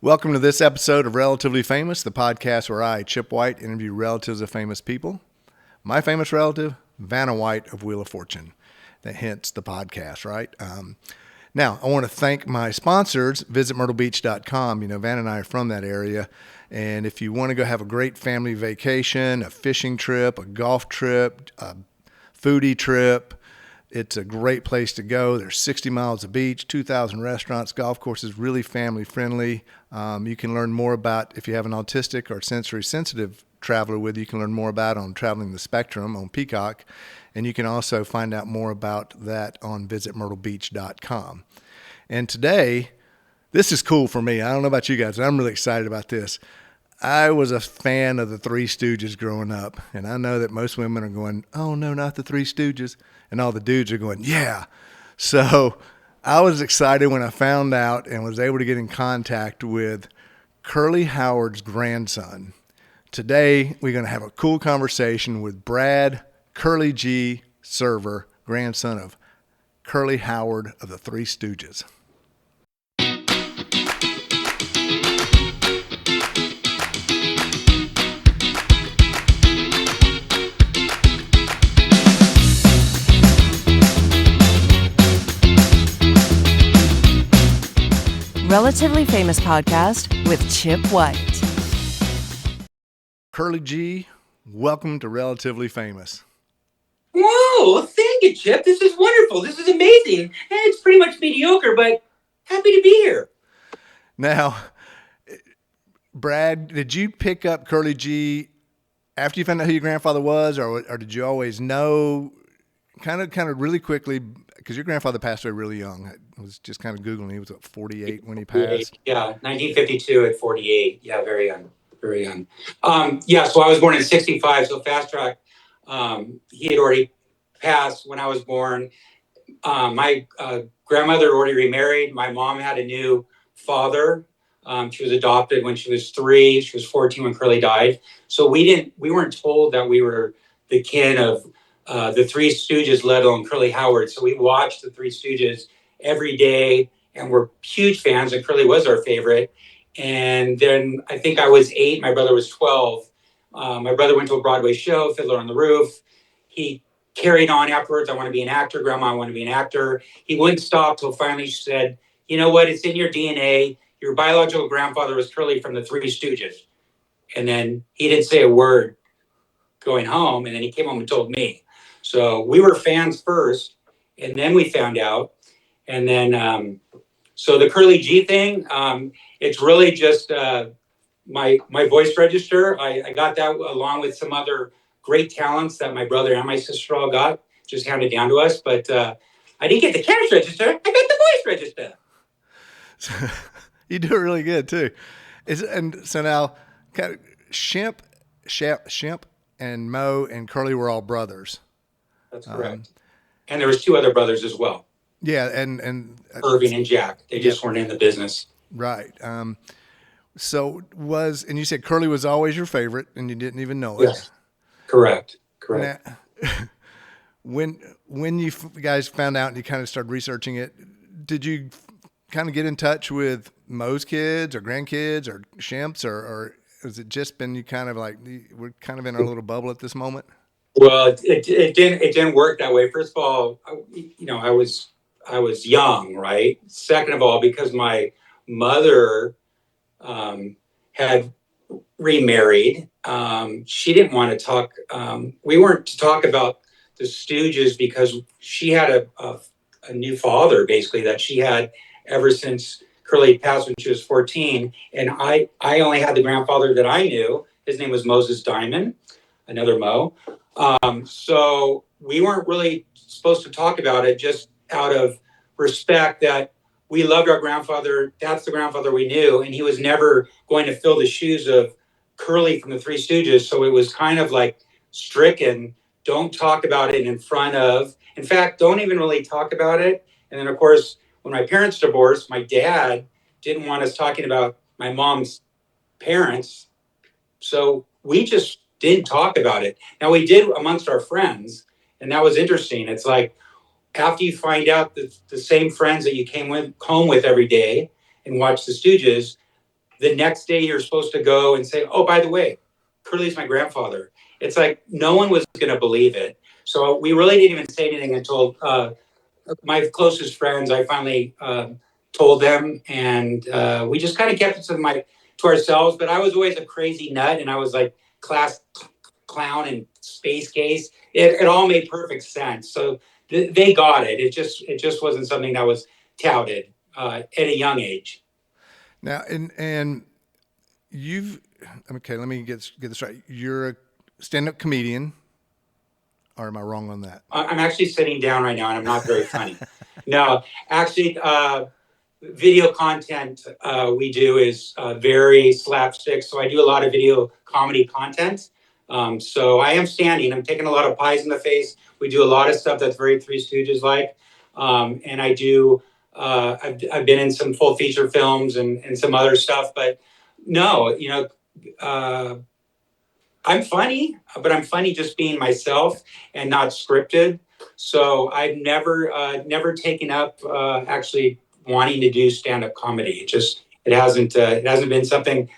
Welcome to this episode of Relatively Famous, the podcast where I, Chip White, interview relatives of famous people. My famous relative, Vanna White of Wheel of Fortune. That hence the podcast, right? Now, I want to thank my sponsors, visitmyrtlebeach.com. You know, Vanna and I are from that area. And if you want to go have a great family vacation, a fishing trip, a golf trip, a foodie trip, it's a great place to go. There's 60 miles of beach, 2,000 restaurants, golf courses, really family friendly. You can learn more about, if you have an autistic or sensory sensitive traveler with you, you can learn more about on Traveling the Spectrum on Peacock. And you can also find out more about that on visitmyrtlebeach.com. And today, this is cool for me. I don't know about you guys, but I'm really excited about this. I was a fan of the Three Stooges growing up, and I know that most women are going, oh, no, not the Three Stooges. And all the dudes are going, yeah. So I was excited when I found out and was able to get in contact with Curly Howard's grandson. Today, we're going to have a cool conversation with Brad Curly G. Server, grandson of Curly Howard of the Three Stooges. Relatively Famous podcast with Chip White. Curly G, welcome to Relatively Famous. Whoa, thank you, Chip. This is wonderful. This is amazing. It's pretty much mediocre, but happy to be here. Now, Brad, did you pick up Curly G after you found out who your grandfather was, or did you always know? Kind of really quickly, because your grandfather passed away really young. I was just kind of Googling. He was 48 when he passed. Yeah, 1952 at 48. Yeah, very young, very young. So I was born in 65, so fast track. He had already passed when I was born. My grandmother had already remarried. My mom had a new father. She was adopted when she was 3. She was 14 when Curly died. So we weren't told that we were the kin of the Three Stooges, let alone Curly Howard. So we watched the Three Stooges every day and we're huge fans, and Curly was our favorite. And then I think I was 8, my brother was 12. My brother went to a Broadway show, Fiddler on the Roof. He carried on afterwards. I want to be an actor. Grandma, I want to be an actor. He wouldn't stop till finally she said, you know what? It's in your DNA. Your biological grandfather was Curly from the Three Stooges. And then he didn't say a word going home. And then he came home and told me. So we were fans first, and then we found out. And then, so the Curly G thing, it's really just my voice register. I got that along with some other great talents that my brother and my sister all got, just handed down to us. But I didn't get the cash register. I got the voice register. You do it really good too. And so now, kind of Shemp, and Moe and Curly were all brothers. That's correct. And there was 2 other brothers as well. Yeah, and Irving and Jack. They just weren't in the business. Right. And you said Curly was always your favorite, and you didn't even know it. Yes. Correct. Now, when you guys found out and you kind of started researching it, did you kind of get in touch with Moe's kids or grandkids or Shemp's, or has it just been you kind of like, we're kind of in our little bubble at this moment? Well, it didn't work that way. First of all, I was young, right? Second of all, because my mother had remarried, she didn't want to talk. We weren't to talk about the Stooges because she had a new father, basically, that she had ever since Curly passed when she was 14. And I only had the grandfather that I knew. His name was Moe Diamond, another Moe. So we weren't really supposed to talk about it, just out of respect that we loved our grandfather. That's the grandfather we knew. And he was never going to fill the shoes of Curly from the Three Stooges. So it was kind of like stricken. Don't talk about it in front of, in fact, don't even really talk about it. And then of course, when my parents divorced, my dad didn't want us talking about my mom's parents. So we just didn't talk about it. Now we did amongst our friends, and that was interesting. It's like after you find out that the same friends that you came home with every day and watched the Stooges, the next day you're supposed to go and say, oh, by the way, Curly's my grandfather. It's like no one was going to believe it. So we really didn't even say anything until my closest friends, I finally told them, and we just kind of kept it to ourselves. But I was always a crazy nut, and I was like class clown and space case. It all made perfect sense. So they got it. It just wasn't something that was touted at a young age. Now, and you've okay. Let me get this right. You're a stand-up comedian, or am I wrong on that? I'm actually sitting down right now, and I'm not very funny. No, actually, video content we do is very slapstick. So I do a lot of video comedy content. So I am standing. I'm taking a lot of pies in the face. We do a lot of stuff that's very Three Stooges like. And I do. I've been in some full feature films and some other stuff. But no, I'm funny, but I'm funny just being myself and not scripted. So I've never taken up actually wanting to do stand-up comedy. It hasn't been something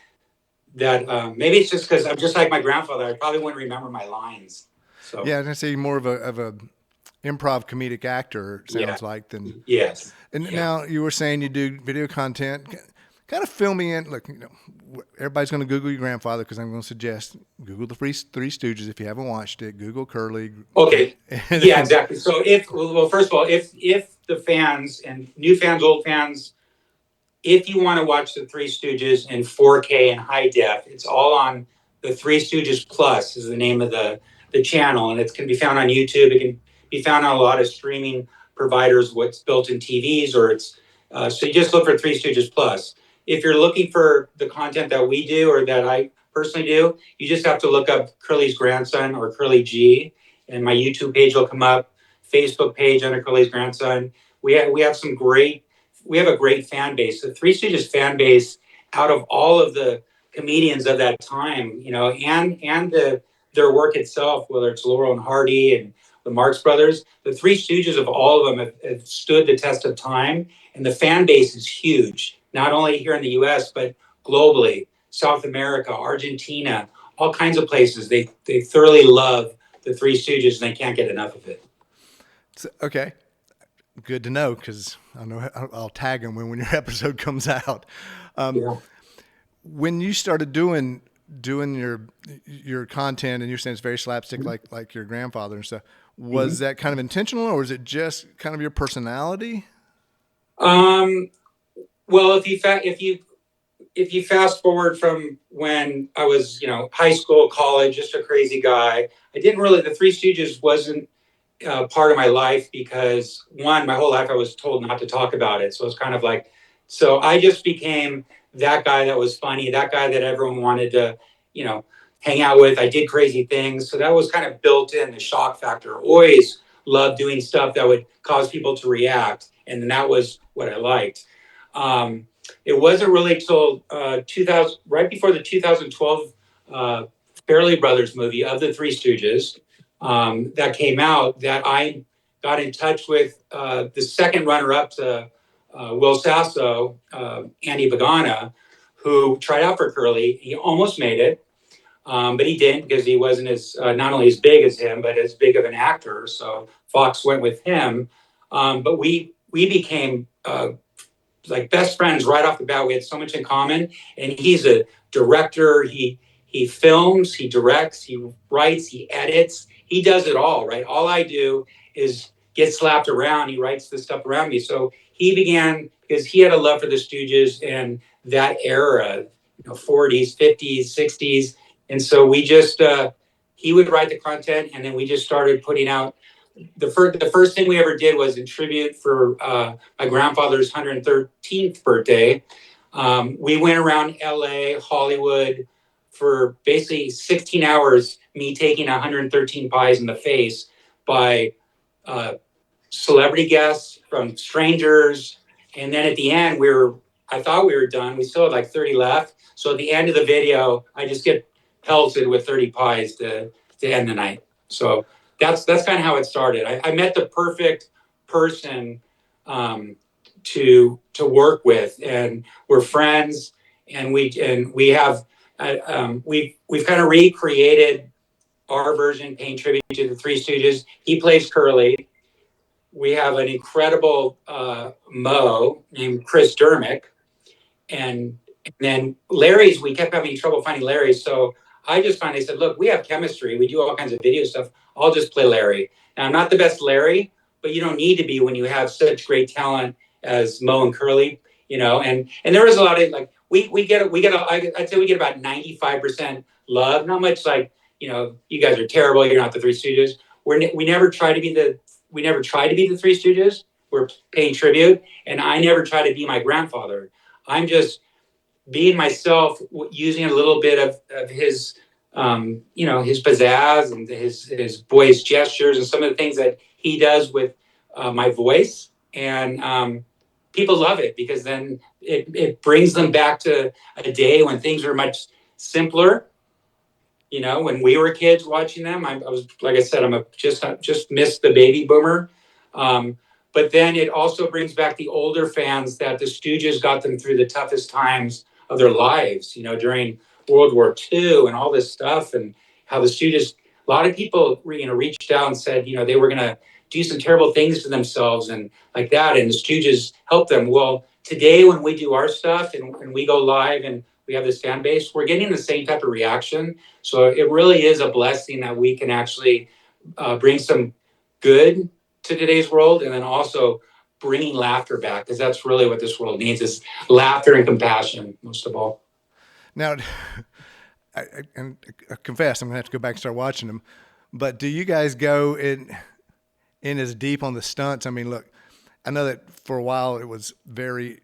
that maybe it's just because I'm just like my grandfather. I probably wouldn't remember my lines. So Yeah, I was gonna say more of a improv comedic actor. It yeah, sounds like than. yes, And yeah. now you were saying you do video content. Kind of fill me in. Look, everybody's going to Google your grandfather because I'm going to suggest Google the Three Stooges if you haven't watched it. Google Curly. Okay, And yeah, exactly. So first of all, if the fans and new fans, old fans, if you want to watch the Three Stooges in 4K and high def, it's all on the Three Stooges Plus is the name of the channel, and it can be found on YouTube. It can be found on a lot of streaming providers, what's built in TVs, or it's so you just look for Three Stooges Plus. If you're looking for the content that we do or that I personally do, you just have to look up Curly's grandson or Curly G, and my YouTube page will come up. Facebook page under Curly's grandson. We have a great fan base. The Three Stooges fan base, out of all of the comedians of that time, and their work itself, whether it's Laurel and Hardy and the Marx Brothers, the Three Stooges of all of them have stood the test of time, and the fan base is huge, not only here in the U.S. but globally, South America, Argentina, all kinds of places. They thoroughly love the Three Stooges, and they can't get enough of it. so, okay, good to know because I know I'll tag them when your episode comes out. Yeah. When you started doing your content and you're saying it's very slapstick like your grandfather and stuff, was that kind of intentional or was it just kind of your personality? Well, if you fast forward from when I was, high school, college, just a crazy guy, the Three Stooges wasn't part of my life because one, my whole life I was told not to talk about it. So it's kind of like, so I just became that guy that was funny, that guy that everyone wanted to, hang out with. I did crazy things. So that was kind of built in the shock factor. Always loved doing stuff that would cause people to react. And then that was what I liked. It wasn't really till 2000, right before the 2012 Fairley Brothers movie of the Three Stooges, that came out, that I got in touch with the second runner-up to Will Sasso, Andy Pagana, who tried out for Curly. He almost made it, but he didn't because he wasn't as not only as big as him, but as big of an actor. So Fox went with him. But we became like best friends right off the bat. We had so much in common, and he's a director. He films, he directs, he writes, he edits. He does it all, right? All I do is get slapped around. He writes the stuff around me. So he began because he had a love for the Stooges and that era, 40s, 50s, 60s. And so we just he would write the content, and then we just started putting out. The first thing we ever did was in tribute for my grandfather's 113th birthday. We went around LA, Hollywood for basically 16 hours, me taking 113 pies in the face by celebrity guests, from strangers. And then at the end, I thought we were done. We still had like 30 left. So at the end of the video, I just get pelted with 30 pies to end the night. So that's kind of how it started. I met the perfect person to work with, and we're friends. and we have we've kind of recreated our version, paying tribute to the Three Stooges. He plays Curly. We have an incredible Moe named Chris Dermick, and then Larry's. We kept having trouble finding Larry's, so I just finally said, "Look, we have chemistry. We do all kinds of video stuff. I'll just play Larry." Now, I'm not the best Larry, but you don't need to be when you have such great talent as Moe and Curly. And there is a lot of like I'd say we get about 95% love. Not much like you guys are terrible. You're not the Three Stooges. We never try to be the Three Stooges. We're paying tribute, and I never try to be my grandfather. I'm just being myself, using a little bit of his, his pizzazz and his boyish gestures and some of the things that he does with my voice. And people love it because then it brings them back to a day when things were much simpler. When we were kids watching them, I was, like I said, just missed the baby boomer. But then it also brings back the older fans that the Stooges got them through the toughest times of their lives, during World War II and all this stuff, and how the Stooges, a lot of people, reached out and said, they were going to do some terrible things to themselves and like that. And the Stooges helped them. Well, today when we do our stuff and we go live and we have this fan base, we're getting the same type of reaction. So it really is a blessing that we can actually bring some good to today's world, and then also bringing laughter back, because that's really what this world needs, is laughter and compassion, most of all. Now, I confess, I'm gonna have to go back and start watching them. But do you guys go in as deep on the stunts? I mean, look, I know that for a while it was very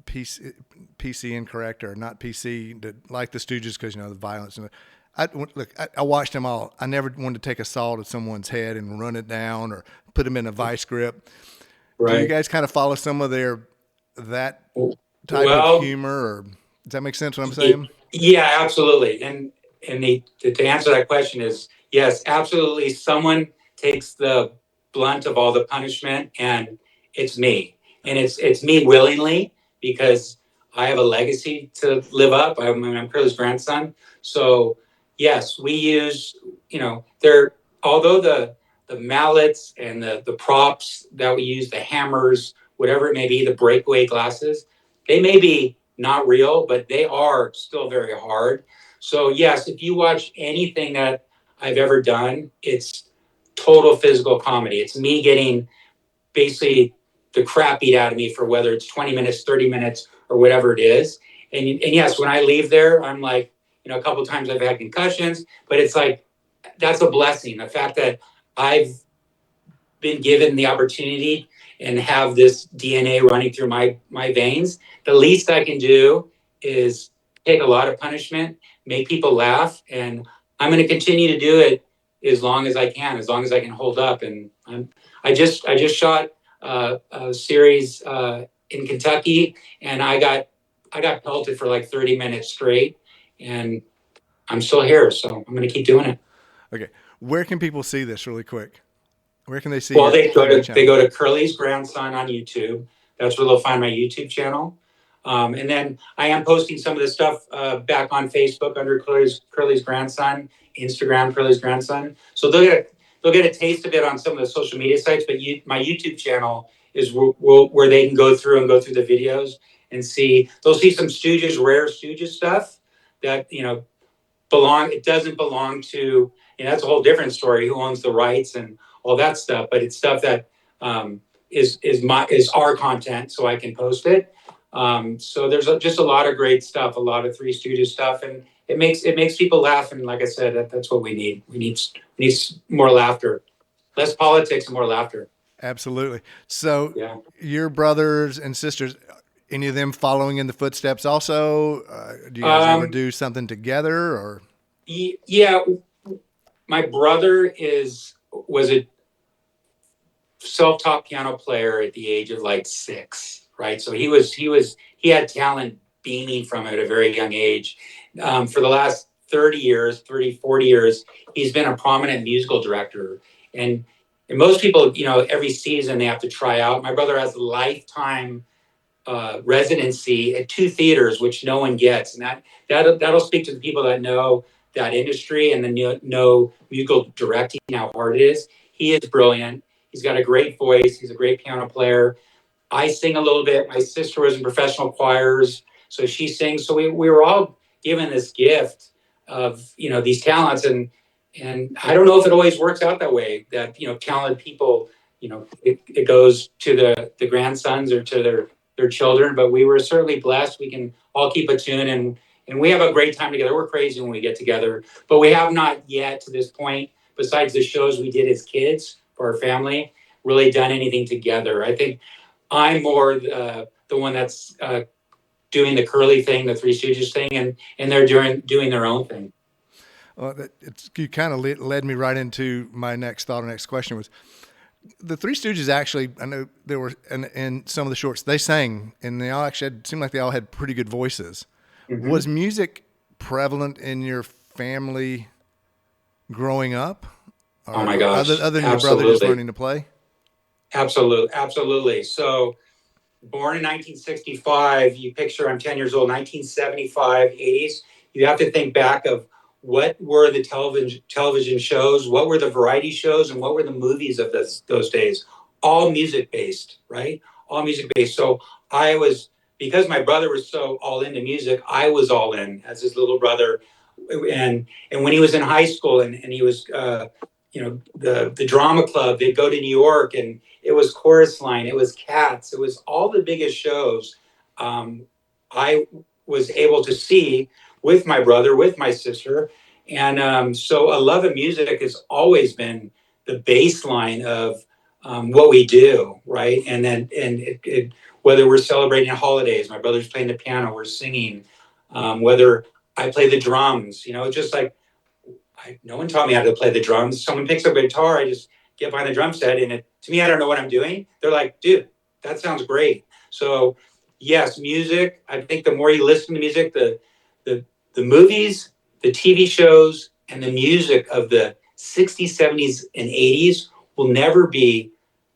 PC incorrect, or not PC, to like the Stooges because the violence. And I watched them all. I never wanted to take a saw to someone's head and run it down or put them in a vice grip. Right. Do you guys kind of follow some of that type of humor, or does that make sense what I'm saying? Yeah, absolutely. And to answer that question is yes, absolutely. Someone takes the blunt of all the punishment, and it's me. And it's me willingly, because I have a legacy to live up. I'm Curly's grandson. So yes, we use, although the mallets and the props that we use, the hammers, whatever it may be, the breakaway glasses, they may be not real, but they are still very hard. So yes, if you watch anything that I've ever done, it's total physical comedy. It's me getting basically the crap beat out of me for whether it's 20 minutes, 30 minutes, or whatever it is. And yes, when I leave there, I'm like, a couple of times I've had concussions, but it's like, that's a blessing. The fact that I've been given the opportunity and have this DNA running through my veins, the least I can do is take a lot of punishment, make people laugh, and I'm going to continue to do it as long as I can hold up. And I just shot a series in Kentucky, and I got pelted for like 30 minutes straight, and I'm still here, so I'm going to keep doing it. Okay, where can people see this really quick? Where can they see? Well, they go to Curly's Grandson on YouTube. That's where they'll find my YouTube channel. And then I am posting some of this stuff back on Facebook under Curly's Grandson, Instagram Curly's Grandson. So they'll get a taste of it on some of the social media sites. But my YouTube channel is where they can go through the videos and see. They'll see some rare Stooges stuff that it doesn't belong to. That's a whole different story. Who owns the rights and all that stuff? But it's stuff that is our content, so I can post it. So there's just a lot of great stuff, a lot of Three Stooges stuff, and it makes people laugh. And like I said, that's what we need. We need more laughter, less politics and more laughter. Absolutely. So your brothers and sisters, any of them following in the footsteps also? Do you guys ever do something together, or? Yeah, my brother was a self-taught piano player at the age of like 6, right? So he had talent beaming from it at a very young age. For the last 40 years, he's been a prominent musical director. And most people, every season they have to try out. My brother has lifetime residency at 2 theaters, which no one gets, and that'll speak to the people that know that industry and then know musical directing, how hard it is. He is brilliant. He's got a great voice. He's a great piano player. I sing a little bit. My sister was in professional choirs, so she sings. So we were all given this gift of these talents, and I don't know if it always works out that way. That talented people, it goes to the grandsons or to their children. But we were certainly blessed. We can all keep a tune, and we have a great time together. We're crazy when we get together, but we have not yet to this point, besides the shows we did as kids for our family, really done anything together. I think I'm more the one that's doing the curly thing, the Three Stooges thing, and they're doing their own thing. Well, you kind of led me right into my next thought or next question was the Three Stooges. Actually, I know there were in some of the shorts they sang, and they all actually seemed like they all had pretty good voices. Mm-hmm. Was music prevalent in your family growing up? Oh my gosh! Other than your brother just learning to play. Absolutely. So, born in 1965, you picture I'm 10 years old, 1975, 80s. You have to think back of what were the television shows, what were the variety shows, and what were the movies of those days. All music based, right? All music based. So because my brother was so all into music, I was all in as his little brother. And when he was in high school and he was, the drama club, they'd go to New York, and it was Chorus Line, it was Cats, it was all the biggest shows. I was able to see with my brother, with my sister. And so a love of music has always been the baseline of what we do, right? And whether we're celebrating holidays, my brother's playing the piano, we're singing, whether I play the drums, just like no one taught me how to play the drums. Someone picks up a guitar, I just get behind the drum set, and to me, I don't know what I'm doing. They're like, dude, that sounds great. So yes, music. I think the more you listen to music, the movies, the TV shows, and the music of the 60s, 70s, and 80s will never be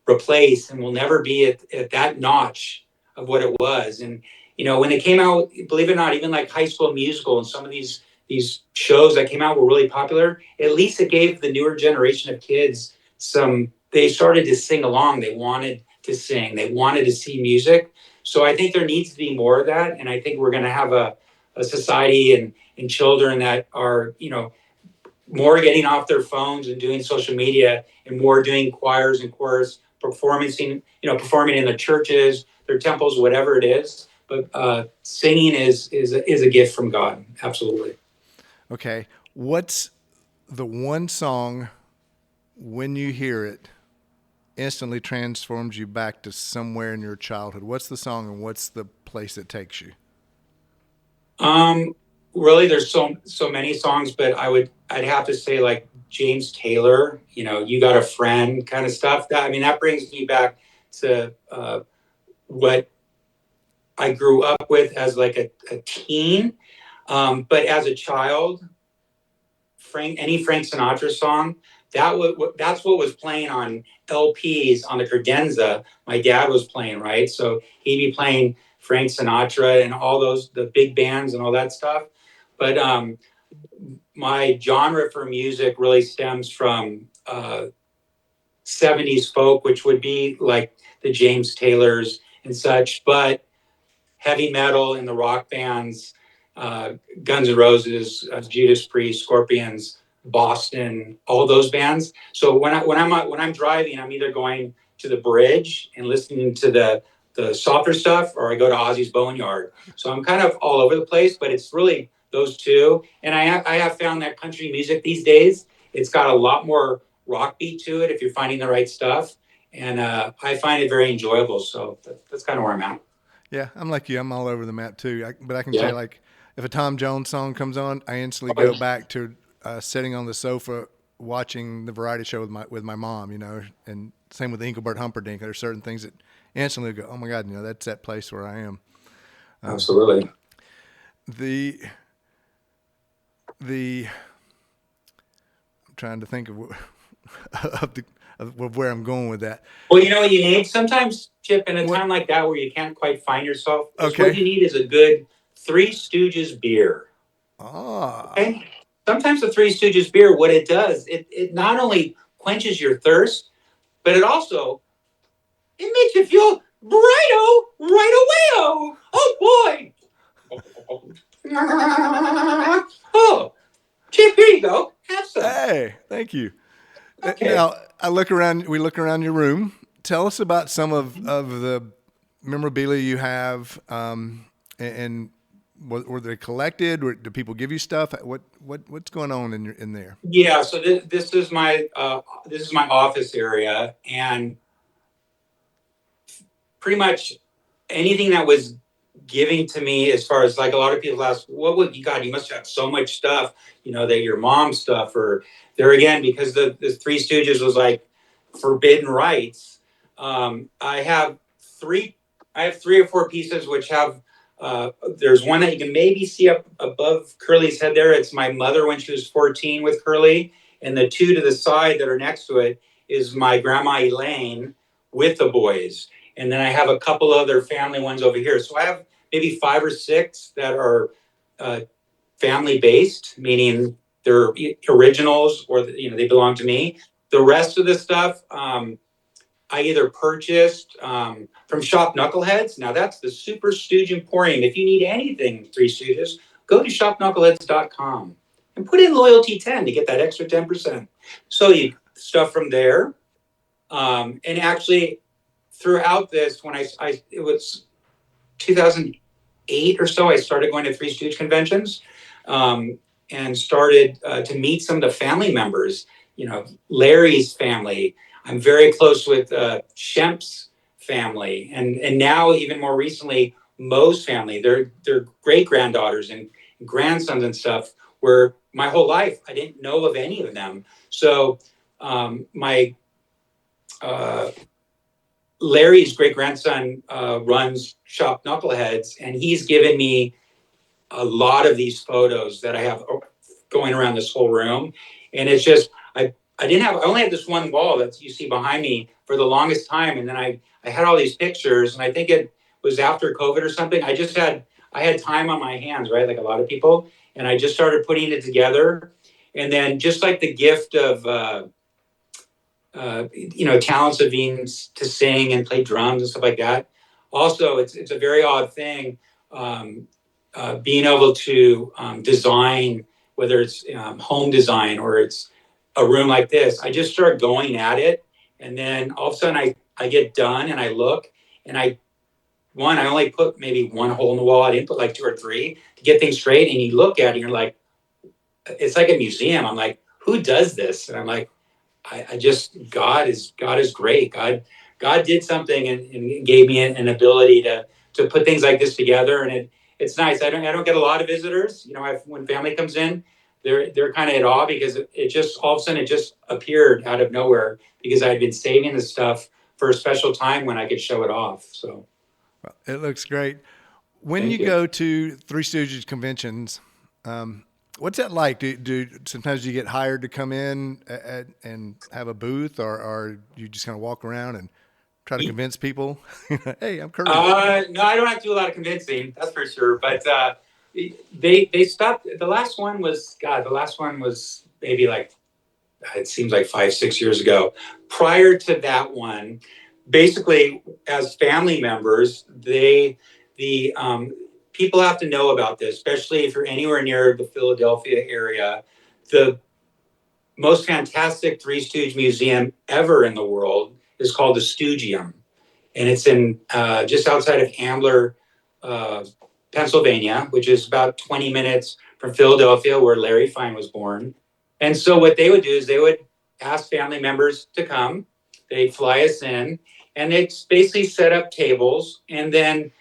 replaced and will never be at that notch of what it was. And when it came out, believe it or not, even like High School Musical and some of these shows that came out were really popular. At least it gave the newer generation of kids they started to sing along. They wanted to sing. They wanted to see music. So I think there needs to be more of that. And I think we're going to have a society and children that are, more getting off their phones and doing social media and more doing choirs and chorus performing in the churches, their temples, whatever it is. But singing is a gift from God. Absolutely. Okay. What's the one song when you hear it instantly transforms you back to somewhere in your childhood? What's the song and what's the place it takes you? Really, there's so many songs, but I'd have to say like James Taylor, You Got a Friend kind of stuff. That brings me back to what I grew up with as like a teen. But as a child, any Frank Sinatra song, that's what was playing on LPs on the credenza. My dad was playing, right? So he'd be playing Frank Sinatra and all the big bands and all that stuff. But my genre for music really stems from 70s folk, which would be like the James Taylors and such, but heavy metal and the rock bands, Guns N' Roses, Judas Priest, Scorpions, Boston, all those bands. So when I'm driving, I'm either going to the bridge and listening to the softer stuff, or I go to Ozzy's Boneyard. So I'm kind of all over the place, but it's really those two. And I have found that country music these days, it's got a lot more rock beat to it if you're finding the right stuff. And I find it very enjoyable. So that's kind of where I'm at. Yeah, I'm like you. I'm all over the map too. But I can say, like, if a Tom Jones song comes on, I instantly go back to sitting on the sofa watching the variety show with my mom. And same with Engelbert Humperdinck. There's certain things that instantly go, oh my God, that's that place where I am. Absolutely. I'm trying to think of of where I'm going with that. Well, you know what you need sometimes, Chip, in a What? time like that where you can't quite find yourself, is what Okay. you need is a good Three Stooges beer. Ah. Okay. Sometimes the Three Stooges beer, what it does, it not only quenches your thirst, but it makes you feel brighto right away. Oh boy. Oh, Chip, here you go. Have some. Hey, thank you. Okay. Now I look around. We look around your room. Tell us about some of the memorabilia you have, and were they collected? Do people give you stuff? What's going on in there? Yeah. So this is my office area, and pretty much anything that was giving to me, as far as like a lot of people ask, what would you got? You must have so much stuff, that your mom's stuff, or there again, because the Three Stooges was like forbidden rights. I have three or four pieces which have. There's one that you can maybe see up above Curly's head there. It's my mother when she was 14 with Curly, and the two to the side that are next to it is my grandma Elaine with the boys. And then I have a couple other family ones over here. So I have maybe 5 or 6 that are family based, meaning they're originals or they belong to me. The rest of the stuff I either purchased from Shop Knuckleheads. Now that's the Super Stooge Emporium. If you need anything Three Stooges, go to shopknuckleheads.com and put in loyalty 10 to get that extra 10%. So you stuff from there. And actually, throughout this, when it was 2008 or so, I started going to Three Stooge conventions, and started to meet some of the family members. Larry's family. I'm very close with Shemp's family, and now even more recently, Moe's family. Their great granddaughters and grandsons and stuff. Where my whole life I didn't know of any of them. So my Larry's great grandson runs Shop Knuckleheads, and he's given me a lot of these photos that I have going around this whole room. And it's just I only had this one wall that you see behind me for the longest time, and then I had all these pictures, and I think it was after COVID or something. I had time on my hands, right, like a lot of people, and I just started putting it together. And then just like the gift of talents of being to sing and play drums and stuff like that. Also, it's a very odd thing, being able to design, whether it's home design or it's a room like this. I just start going at it, and then all of a sudden I get done and I look, and I only put maybe one hole in the wall. I didn't put like 2 or 3 to get things straight. And you look at it and you're like, it's like a museum. I'm like, who does this? And I'm like, I just God is great. God did something and gave me an ability to put things like this together, and it's nice. I don't get a lot of visitors. When family comes in, they're kind of at awe because it just all of a sudden it just appeared out of nowhere because I had been saving the stuff for a special time when I could show it off. So It looks great. When you thank you. go to Three Stooges conventions, what's that like? Do sometimes you get hired to come in and have a booth, or you just kind of walk around and try to convince people? Hey, I'm Curly. No, I don't have to do a lot of convincing, that's for sure. But they stopped. The last one was The last one was maybe like, it seems like 5, 6 years ago. Prior to that one, basically as family members, the people have to know about this, especially if you're anywhere near the Philadelphia area. The most fantastic Three Stooge museum ever in the world is called the Stoogium, and it's in just outside of Ambler, uh, Pennsylvania, which is about 20 minutes from Philadelphia, where Larry Fine was born. And so what they would do is they would ask family members to come. They'd fly us in, and they'd basically set up tables, and then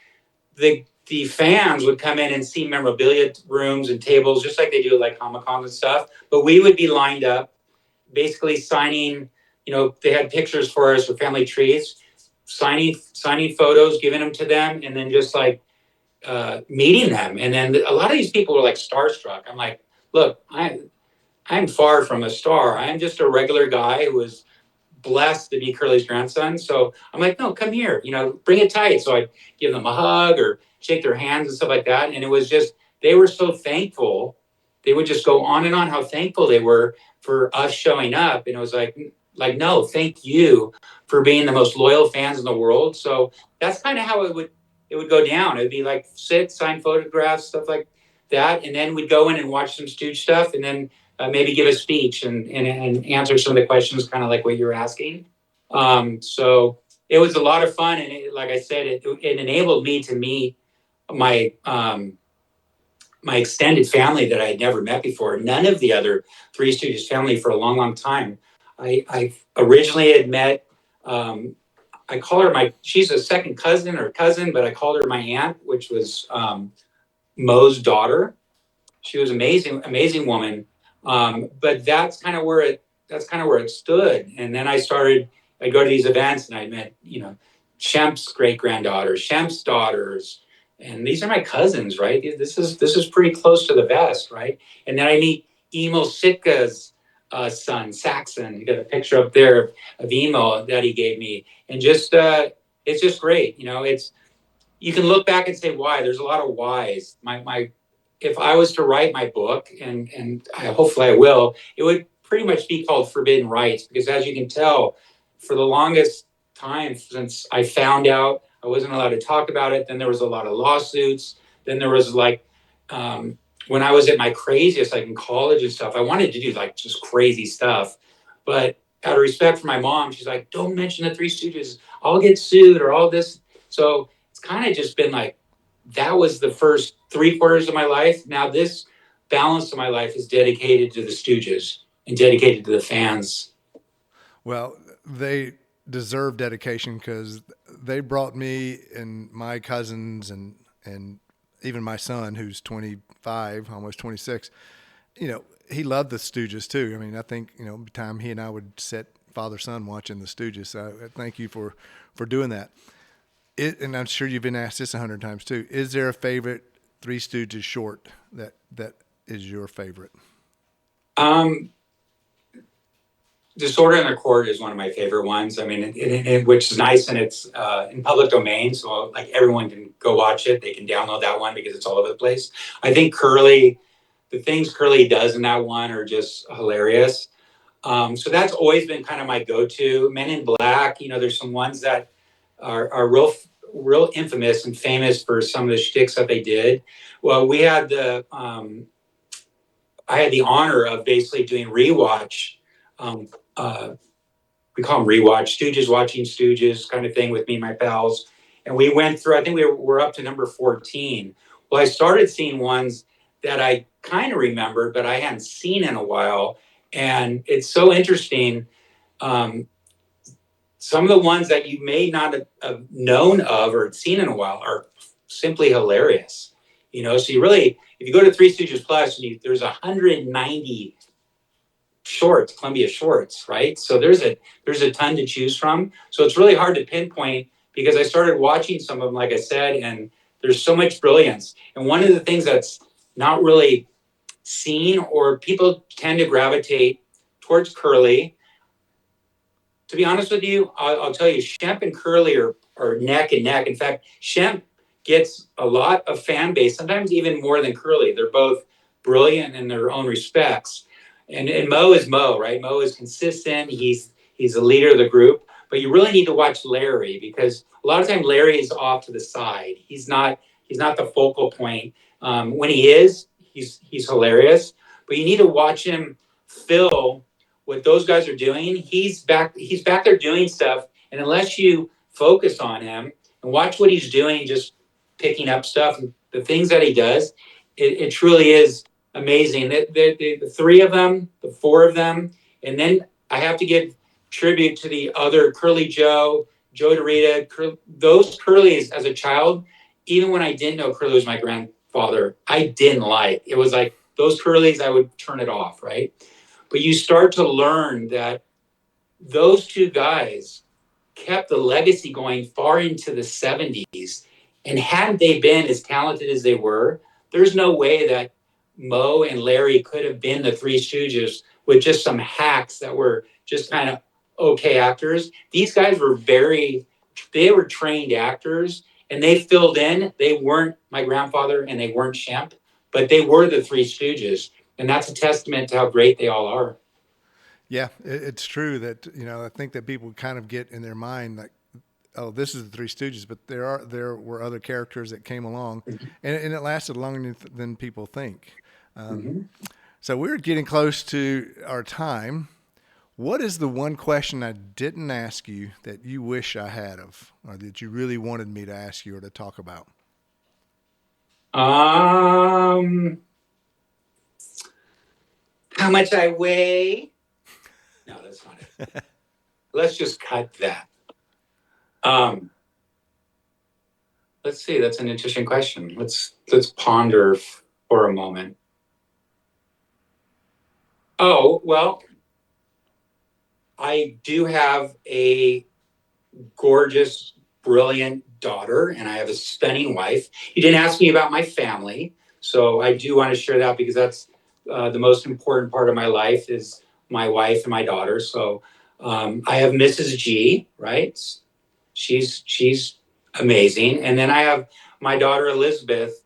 the fans would come in and see memorabilia rooms and tables, just like they do at like Comic Cons and stuff. But we would be lined up, basically signing. They had pictures for us with family trees, signing photos, giving them to them, and then just like meeting them. And then a lot of these people were like starstruck. I'm like, look, I'm far from a star. I'm just a regular guy who was blessed to be Curly's grandson. So I'm like, no, come here, bring it tight. So I give them a hug or shake their hands and stuff like that. And it was just, they were so thankful. They would just go on and on how thankful they were for us showing up. And it was like, no, thank you for being the most loyal fans in the world. So that's kind of how it would go down. It'd be like sit, sign photographs, stuff like that. And then we'd go in and watch some Stooge stuff, and then maybe give a speech and answer some of the questions, kind of like what you're asking. So it was a lot of fun. And like I said, it enabled me to meet my my extended family that I had never met before. None of the other Three Stooges family for a long, long time. I originally had met, I call her she's a second cousin or cousin, but I called her my aunt, which was Moe's daughter. She was amazing, amazing woman. But that's kind of where it stood. And then I'd go to these events and I met, Shemp's great granddaughters, Shemp's daughters, and these are my cousins, right? This is pretty close to the vest, right? And then I meet Emil Sitka's son, Saxon. You got a picture up there of Emil that he gave me, and just it's just great. You can look back and say why. There's a lot of whys. If I was to write my book, and hopefully I will, it would pretty much be called Forbidden Rights, because as you can tell, for the longest time since I found out I wasn't allowed to talk about it, then there was a lot of lawsuits. Then there was when I was at my craziest, like in college and stuff, I wanted to do like just crazy stuff. But out of respect for my mom, she's like, don't mention the Three Stooges. I'll get sued or all this. So it's kind of just been like, that was the first 3/4 of my life. Now this balance of my life is dedicated to the Stooges and dedicated to the fans. Well, they deserve dedication because they brought me and my cousins and even my son, who's 25, almost 26. He loved the Stooges too. I mean, I think time he and I would sit father son watching the Stooges. So thank you for doing that. And I'm sure you've been asked this 100 times too. Is there a favorite Three Stooges short that is your favorite? Disorder in the Court is one of my favorite ones. I mean, which is nice, and it's in public domain, so like everyone can go watch it. They can download that one because it's all over the place. I think the things Curly does in that one are just hilarious. So that's always been kind of my go-to. Men in Black, there's some ones that are real infamous and famous for some of the shticks that they did. Well, I had the honor of basically doing rewatch. We call them rewatch, Stooges watching Stooges kind of thing with me and my pals. And we went through, I think we're up to number 14. Well, I started seeing ones that I kind of remembered, but I hadn't seen in a while. And it's so interesting. Some of the ones that you may not have known of or seen in a while are simply hilarious. So if you go to Three Stooges Plus, there's 190 shorts, Columbia shorts, right? So there's a ton to choose from. So it's really hard to pinpoint because I started watching some of them, like I said, and there's so much brilliance. And one of the things that's not really seen, or people tend to gravitate towards Curly. To be honest with you, I'll tell you, Shemp and Curly are neck and neck. In fact, Shemp gets a lot of fan base, sometimes even more than Curly. They're both brilliant in their own respects. And Moe is Moe, right? Moe is consistent. He's the leader of the group. But you really need to watch Larry, because a lot of times Larry is off to the side. He's not the focal point. When he is, he's hilarious. But you need to watch him fill what those guys are doing. He's back there doing stuff. And unless you focus on him and watch what he's doing, just picking up stuff, the things that he does, it truly is amazing. The three of them, the four of them, and then I have to give tribute to the other Curly Joe DeRita, those Curlys as a child. Even when I didn't know Curly was my grandfather, I didn't like. It was like those Curlys, I would turn it off, right? But you start to learn that those two guys kept the legacy going far into the 70s. And hadn't they been as talented as they were, there's no way that Moe and Larry could have been the Three Stooges with just some hacks that were just kind of okay actors. These guys were they were trained actors, and they filled in. They weren't my grandfather and they weren't Shemp, but they were the Three Stooges. And that's a testament to how great they all are. Yeah, it's true that, I think that people kind of get in their mind like, oh, this is the Three Stooges, but there were other characters that came along, and it lasted longer than people think. So we're getting close to our time. What is the one question I didn't ask you that you wish I had of, or that you really wanted me to ask you or to talk about? How much I weigh? No, that's not it. Let's just cut that. Let's see. That's an interesting question. Let's ponder for a moment. Oh, well, I do have a gorgeous, brilliant daughter, and I have a stunning wife. You didn't ask me about my family, so I do want to share that because that's the most important part of my life is my wife and my daughter. So I have Mrs. G, right? She's amazing, and then I have my daughter Elizabeth,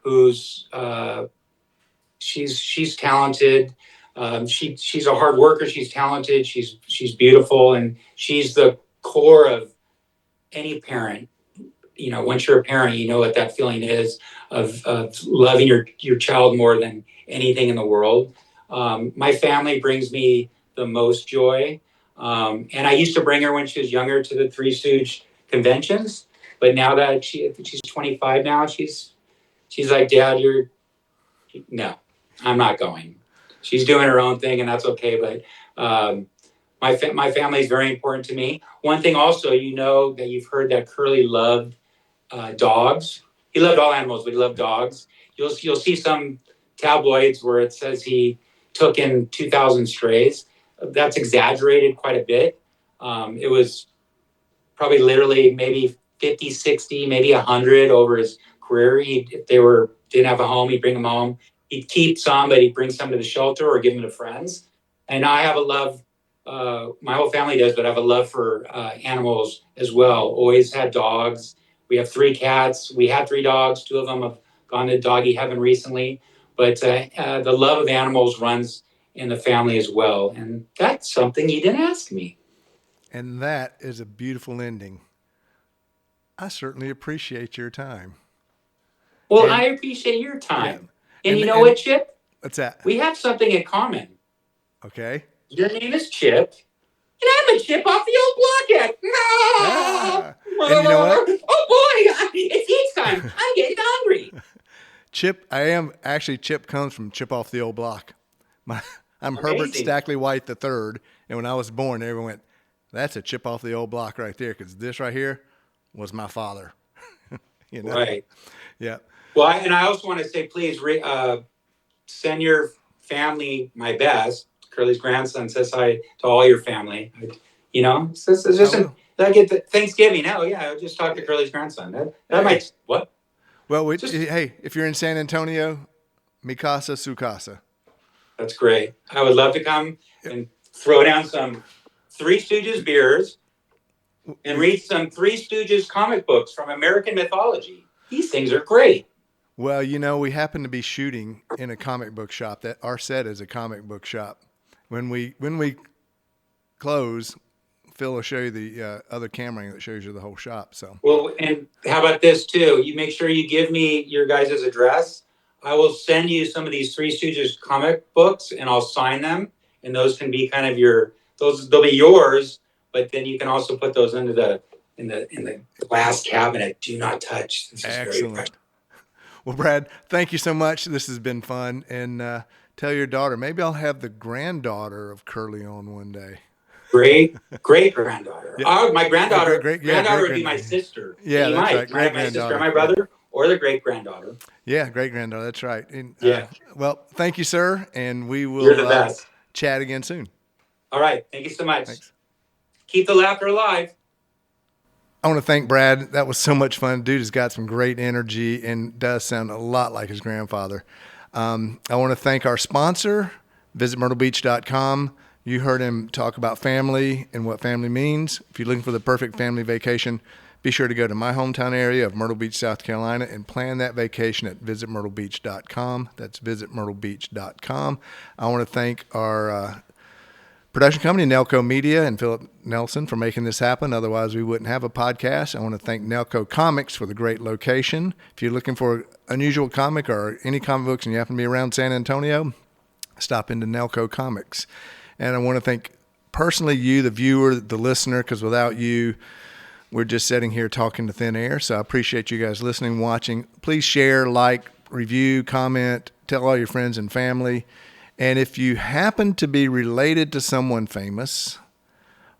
who's she's talented. She's a hard worker. She's talented. She's beautiful, and she's the core of any parent. Once you're a parent, you know what that feeling is of loving your child more than anything in the world. My family brings me the most joy. And I used to bring her when she was younger to the Three Stooge conventions. But now that she's 25 now, she's like, Dad, no, I'm not going. She's doing her own thing, and that's okay. But my family is very important to me. One thing also, that you've heard that Curly loved dogs. He loved all animals, but he loved dogs. You'll see some tabloids where it says he took in 2,000 strays. That's exaggerated quite a bit. It was probably literally maybe 50, 60, maybe 100 over his career. If they didn't have a home, he'd bring them home. He'd keep some, but he'd bring some to the shelter or give them to friends. And I have a love, my whole family does, but I have a love for animals as well. Always had dogs. We have 3 cats. We had 3 dogs. 2 of them have gone to doggy heaven recently. But the love of animals runs in the family as well. And that's something you didn't ask me. And that is a beautiful ending. I certainly appreciate your time. Well, I appreciate your time. Yeah. And you know what, Chip? What's that? We have something in common. Okay. Your name is Chip, and I'm a chip off the old block yet. No! Ah. And you know what? Oh, boy, it's eat time. I'm getting hungry. Chip comes from Chip Off the Old Block. I'm Amazing. Herbert Stackley White III, and when I was born, everyone went, that's a Chip Off the Old Block right there, because this right here was my father. Right. Yeah. Well, I also want to say, please send your family my best. Curly's grandson says hi to all your family. It's just I get the Thanksgiving. Oh, yeah, I just talked to Curly's grandson. That might, what? Well, hey, if you're in San Antonio, mi casa, su casa. That's great. I would love to come and throw down some Three Stooges beers and read some Three Stooges comic books from American mythology. These things are great. Well, we happen to be shooting in a comic book shop. That our set is a comic book shop. When we close, Phil will show you the other camera that shows you the whole shop. So. Well, and how about this too? You make sure you give me your guys' address. I will send you some of these Three Stooges comic books, and I'll sign them. And those can be kind of they'll be yours. But then you can also put those into in the glass cabinet. Do not touch. This is excellent. Very well, Brad, thank you so much. This has been fun. And tell your daughter, maybe I'll have the granddaughter of Curly on one day. Great granddaughter. Yeah. My granddaughter. Granddaughter would be my sister. Yeah, that's right. Great my sister, my brother, or the great granddaughter. Yeah, great granddaughter. That's right. And, yeah. Well, thank you, sir, and we will You're the best. Chat again soon. All right. Thank you so much. Thanks. Keep the laughter alive. I want to thank Brad. That was so much fun. Dude has got some great energy and does sound a lot like his grandfather. I want to thank our sponsor. Visit myrtlebeach.com. You heard him talk about family and what family means. If you're looking for the perfect family vacation, be sure to go to my hometown area of Myrtle Beach, South Carolina, and plan that vacation at visitmyrtlebeach.com. That's visitmyrtlebeach.com. I want to thank our production company, Nelco Media, and Philip Nelson for making this happen. Otherwise, we wouldn't have a podcast. I want to thank Nelco Comics for the great location. If you're looking for an unusual comic or any comic books and you happen to be around San Antonio, stop into Nelco Comics. And I want to thank personally you, the viewer, the listener, because without you, we're just sitting here talking to thin air. So I appreciate you guys listening, watching. Please share, like, review, comment, tell all your friends and family. And if you happen to be related to someone famous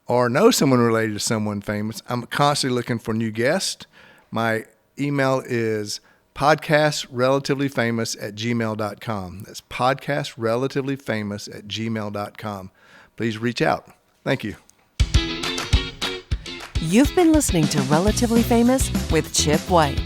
or know someone related to someone famous, I'm constantly looking for new guests. My email is podcastrelativelyfamous@gmail.com. That's podcastrelativelyfamous@gmail.com. Please reach out. Thank you. You've been listening to Relatively Famous with Chip White.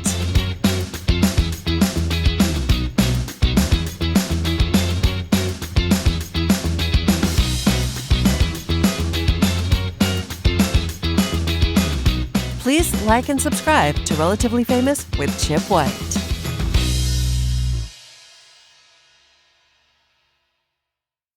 Please like and subscribe to Relatively Famous with Chip White.